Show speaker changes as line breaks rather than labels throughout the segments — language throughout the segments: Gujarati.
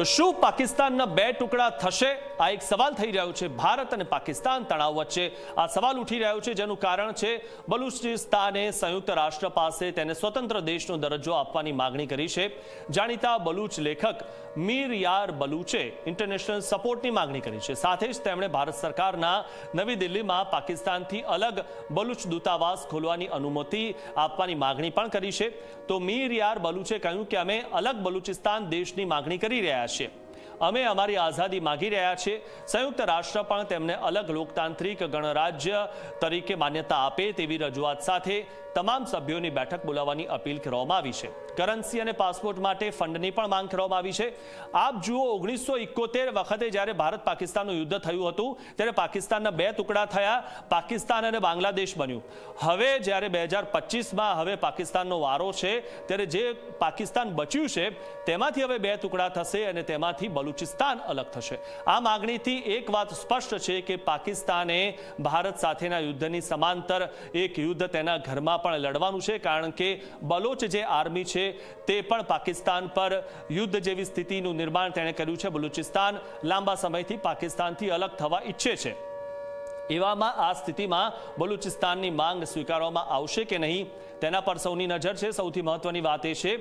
તો શું પાકિસ્તાનના બે ટુકડા થશે? આ એક સવાલ થઈ રહ્યો છે. ભારત અને પાકિસ્તાન તણાવ વચ્ચે આ સવાલ ઉઠી રહ્યો છે, જેનું કારણ છે બલુચિસ્તાને સંયુક્ત રાષ્ટ્ર પાસે તેને સ્વતંત્ર દેશનો દરજ્જો આપવાની માંગણી કરી છે. જાણીતા બલુચ લેખક મીર યાર બલુચે ઇન્ટરનેશનલ સપોર્ટની માંગણી કરી છે. સાથે જ તેમણે ભારત સરકારના નવી દિલ્હીમાં પાકિસ્તાનથી અલગ બલુચ દૂતાવાસ ખોલવાની અનુમતિ આપવાની માંગણી પણ કરી છે. તો મીર યાર બલુચે કહ્યું કે અમે અલગ બલુચિસ્તાન દેશની માંગણી કરી રહ્યા છીએ. અમે અમારી આઝાદી માંગી રહ્યા છીએ. સંયુક્ત રાષ્ટ્ર પણ તેમને અલગ લોકતાંત્રિક ગણરાજ્ય તરીકે માન્યતા આપે તેવી રજૂઆત સાથે તમામ સભ્યોની બેઠક બોલાવવાની અપીલ કરવામાં આવી છે. કરન્સી અને પાસપોર્ટ માટે ફંડની પણ માંગ કરવામાં આવી છે. આપ જુઓ, 1971 વખતે જ્યારે ભારત પાકિસ્તાનનું યુદ્ધ થયું હતું ત્યારે પાકિસ્તાનના બે ટુકડા થયા, પાકિસ્તાન અને બાંગ્લાદેશ બન્યું. હવે જ્યારે 2025માં હવે પાકિસ્તાનનો વારો છે ત્યારે જે પાકિસ્તાન બચ્યું છે તેમાંથી હવે બે ટુકડા થશે અને તેમાંથી બલુચિસ્તાન અલગ થશે. આ માંગણીથી એક વાત સ્પષ્ટ છે કે પાકિસ્તાને ભારત સાથેના યુદ્ધની સમાંતર એક યુદ્ધ તેના ઘરમાં પણ લડવાનું છે, કારણ કે બલોચ જે આર્મી છે તે પણ પાકિસ્તાન પર યુદ્ધ જેવી સ્થિતિનું નિર્માણ તેણે કર્યું છે. બલુચિસ્તાન લાંબા સમયથી પાકિસ્તાનથી અલગ થવા ઈચ્છે છે. એવામાં આ સ્થિતિમાં બલુચિસ્તાનની માંગ સ્વીકારવામાં આવશે કે નહીં તેના પર સૌની નજર છે. સૌથી મહત્વની વાત એ છે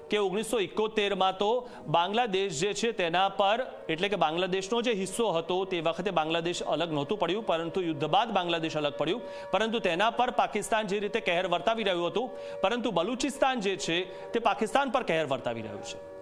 કે 1971માં તો બાંગ્લાદેશ જે છે તેના પર, એટલે કે બાંગ્લાદેશનો જે હિસ્સો હતો તે વખતે બાંગ્લાદેશ અલગ નહોતું પડ્યું, પરંતુ યુદ્ધ બાદ બાંગ્લાદેશ અલગ પડ્યું. પરંતુ તેના પર પાકિસ્તાન જે રીતે કહેર વર્તાવી રહ્યું હતું, પરંતુ બલુચિસ્તાન જે છે તે પાકિસ્તાન પર કહેર વર્તાવી રહ્યું છે.